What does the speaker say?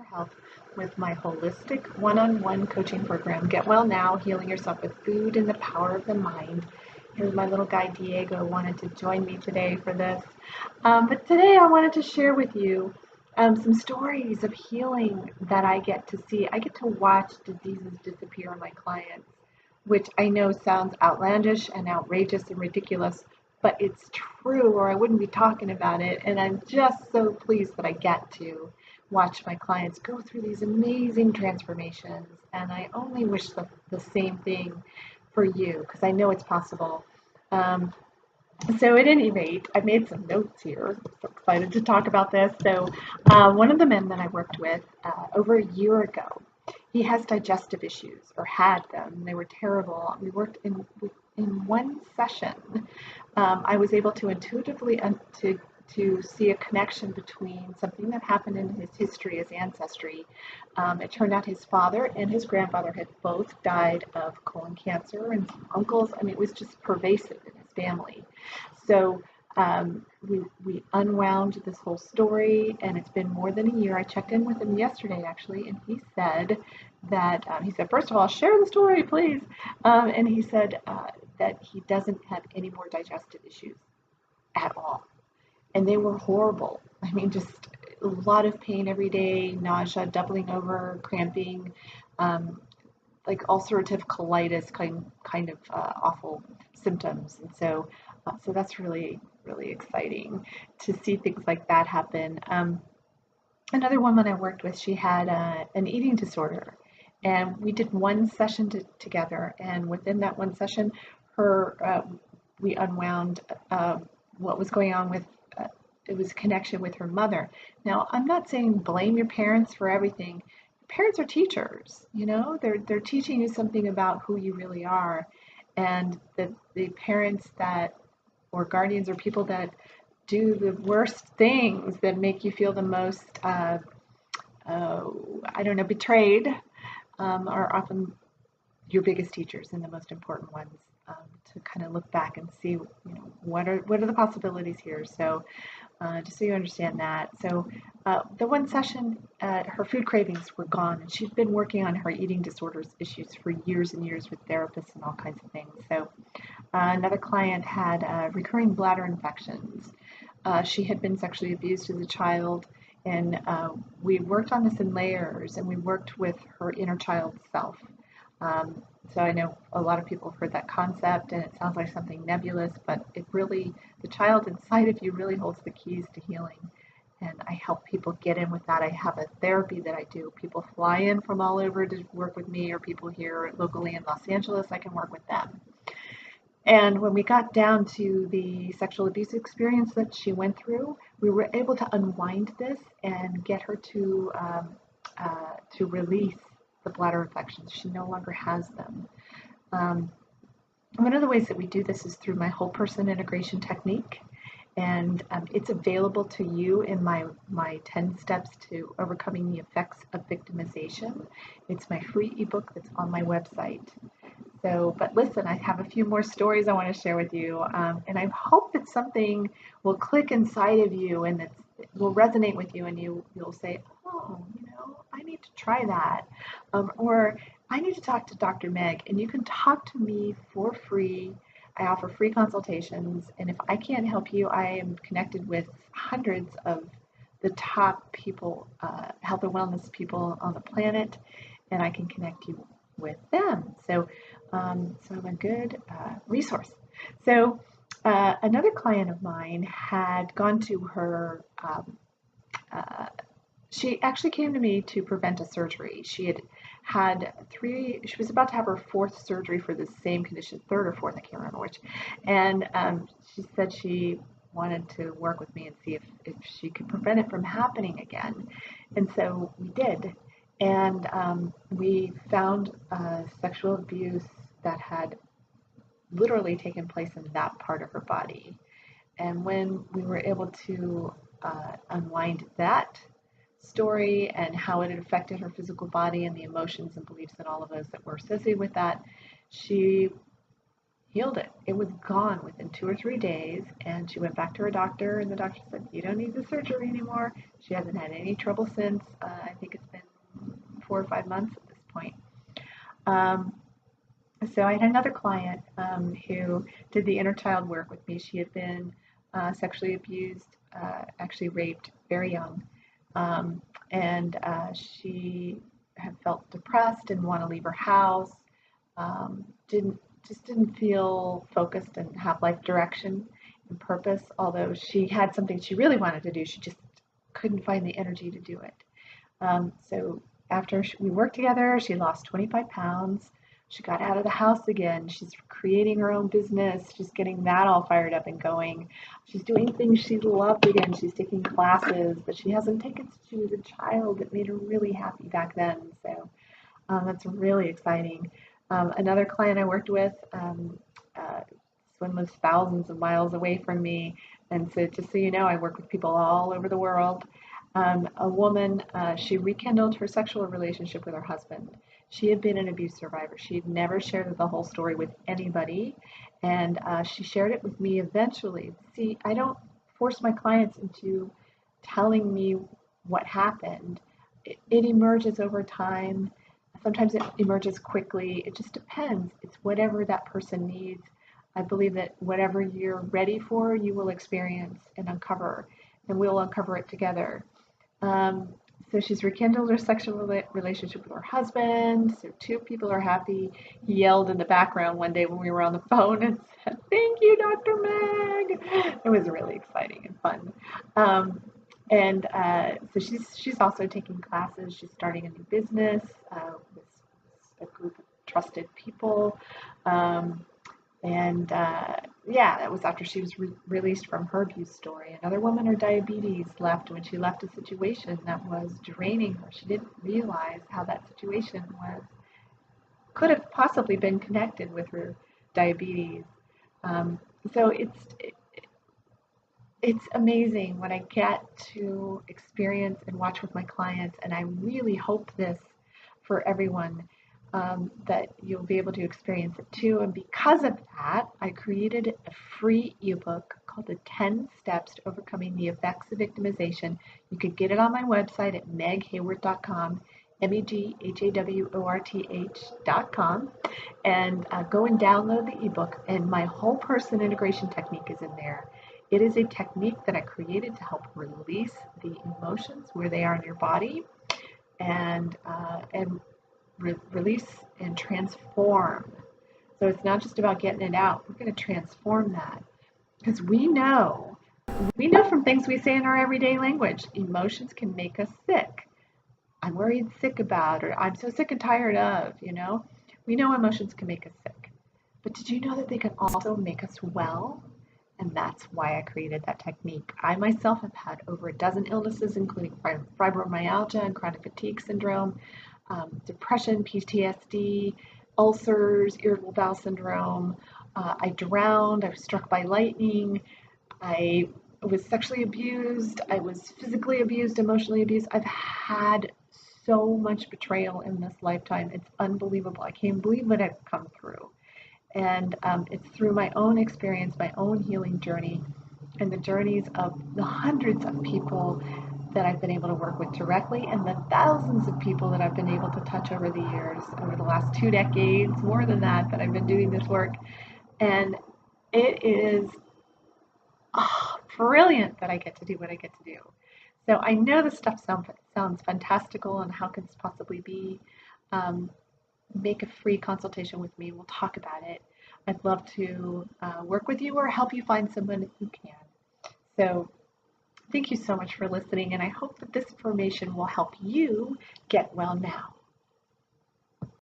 your health with my holistic one-on-one coaching program. Get well now, healing yourself with food and the power of the mind. Here's my little guy Diego wanted to join me today for this. But today I wanted to share with you some stories of healing that I get to see. I get to watch diseases disappear in my clients, which I know sounds outlandish and outrageous and ridiculous, but it's true, or I wouldn't be talking about it. And I'm just so pleased that I get to watch my clients go through these amazing transformations. And I only wish the same thing for you, because I know it's possible. So at any rate, I made some notes here. I'm so excited to talk about this. So one of the men that I worked with over a year ago, he has digestive issues, or had them. They were terrible. We worked in one session. I was able to intuitively to see a connection between something that happened in his history, his ancestry. It turned out his father and his grandfather had both died of colon cancer, and some uncles. I mean, it was just pervasive in his family. So we unwound this whole story, and it's been more than a year. I checked in with him yesterday, actually, and he said that, first of all, share the story, please. And he said that he doesn't have any more digestive issues at all. And they were horrible. I mean, just a lot of pain every day, nausea, doubling over, cramping, like ulcerative colitis kind of awful symptoms. And so that's really, really exciting to see things like that happen. Another woman I worked with, she had an eating disorder, and we did one session together. And within that one session, we unwound what was going on with. It was a connection with her mother. Now, I'm not saying blame your parents for everything. Parents are teachers, you know, they're teaching you something about who you really are. And the parents that, or guardians, or people that do the worst things, that make you feel the most, betrayed, are often your biggest teachers and the most important ones, to kind of look back and see, you know, what are the possibilities here. So just so you understand that. So the one session, her food cravings were gone, and she'd been working on her eating disorders issues for years and years with therapists and all kinds of things. So another client had recurring bladder infections. She had been sexually abused as a child, and we worked on this in layers, and we worked with her inner child self. So I know a lot of people have heard that concept, and it sounds like something nebulous, but it really, the child inside of you really holds the keys to healing. And I help people get in with that. I have a therapy that I do. People fly in from all over to work with me, or people here locally in Los Angeles, I can work with them. And when we got down to the sexual abuse experience that she went through, we were able to unwind this and get her to release the bladder infections. She no longer has them. One of the ways that we do this is through my whole person integration technique, and it's available to you in my 10 steps to overcoming the effects of victimization. It's my free ebook that's on my website. So, but listen, I have a few more stories I want to share with you, and I hope that something will click inside of you, and it will resonate with you, and you'll say, oh, you know, I need to try that, or I need to talk to Dr. Meg. And you can talk to me for free. I offer free consultations, and if I can't help you, I am connected with hundreds of the top people, health and wellness people on the planet, and I can connect you with them. So I'm a good resource. So another client of mine had gone to her, she actually came to me to prevent a surgery. She was about to have her fourth surgery for the same condition, third or fourth, I can't remember which. And she said she wanted to work with me and see if she could prevent it from happening again. And so we did. And we found sexual abuse that had literally taken place in that part of her body. And when we were able to unwind that story and how it had affected her physical body and the emotions and beliefs and all of those that were associated with that, she healed it. It was gone within 2 or 3 days, and she went back to her doctor, and the doctor said, you don't need the surgery anymore. She hasn't had any trouble since. I think it's been 4 or 5 months at this point. Um, so I had another client who did the inner child work with me. She had been sexually abused, actually raped very young, and she had felt depressed, didn't want to leave her house, didn't feel focused and have life direction and purpose. Although she had something she really wanted to do, she just couldn't find the energy to do it. So after we worked together, she lost 25 pounds. She got out of the house again. She's creating her own business. She's getting that all fired up and going. She's doing things she loved again. She's taking classes that she hasn't taken since she was a child. That made her really happy back then. So that's really exciting. Another client I worked with, this one lives thousands of miles away from me. And so just so you know, I work with people all over the world. A woman, she rekindled her sexual relationship with her husband. She had been an abuse survivor. She had never shared the whole story with anybody, and she shared it with me eventually. See, I don't force my clients into telling me what happened. It emerges over time. Sometimes it emerges quickly. It just depends. It's whatever that person needs. I believe that whatever you're ready for, you will experience and uncover, and we'll uncover it together. Um, so she's rekindled her sexual relationship with her husband. So two people are happy. He yelled in the background one day when we were on the phone and said, "Thank you, Dr. Meg." It was really exciting and fun. So she's also taking classes. She's starting a new business with a group of trusted people. Um, yeah, that was after she was released from her abuse story. Another woman, her diabetes left when she left a situation that was draining her. She didn't realize how that situation could have possibly been connected with her diabetes. Um, so it's amazing what I get to experience and watch with my clients, and I really hope this for everyone, that you'll be able to experience it too. And because of that, I created a free ebook called The 10 Steps to Overcoming the Effects of Victimization. You could get it on my website at meghaworth.com, meghaworth.com, and go and download the ebook. And my whole person integration technique is in there. It is a technique that I created to help release the emotions where they are in your body, and release and transform. So it's not just about getting it out. We're going to transform that, because we know from things we say in our everyday language, emotions can make us sick. I'm worried sick about, or I'm so sick and tired of, We know emotions can make us sick. But did you know that they can also make us well? And that's why I created that technique. I myself have had over a dozen illnesses, including fibromyalgia and chronic fatigue syndrome, depression, PTSD, ulcers, irritable bowel syndrome. I drowned. I was struck by lightning. I was sexually abused. I was physically abused, emotionally abused. I've had so much betrayal in this lifetime. It's unbelievable. I can't believe what I've come through. And it's through my own experience, my own healing journey, and the journeys of the hundreds of people that I've been able to work with directly, and the thousands of people that I've been able to touch over the years, over the last 2 decades, more than that I've been doing this work. And it is brilliant that I get to do what I get to do. So I know this stuff sounds fantastical, and how can this possibly be? Make a free consultation with me. We'll talk about it. I'd love to work with you or help you find someone who can. So thank you so much for listening, and I hope that this information will help you get well now.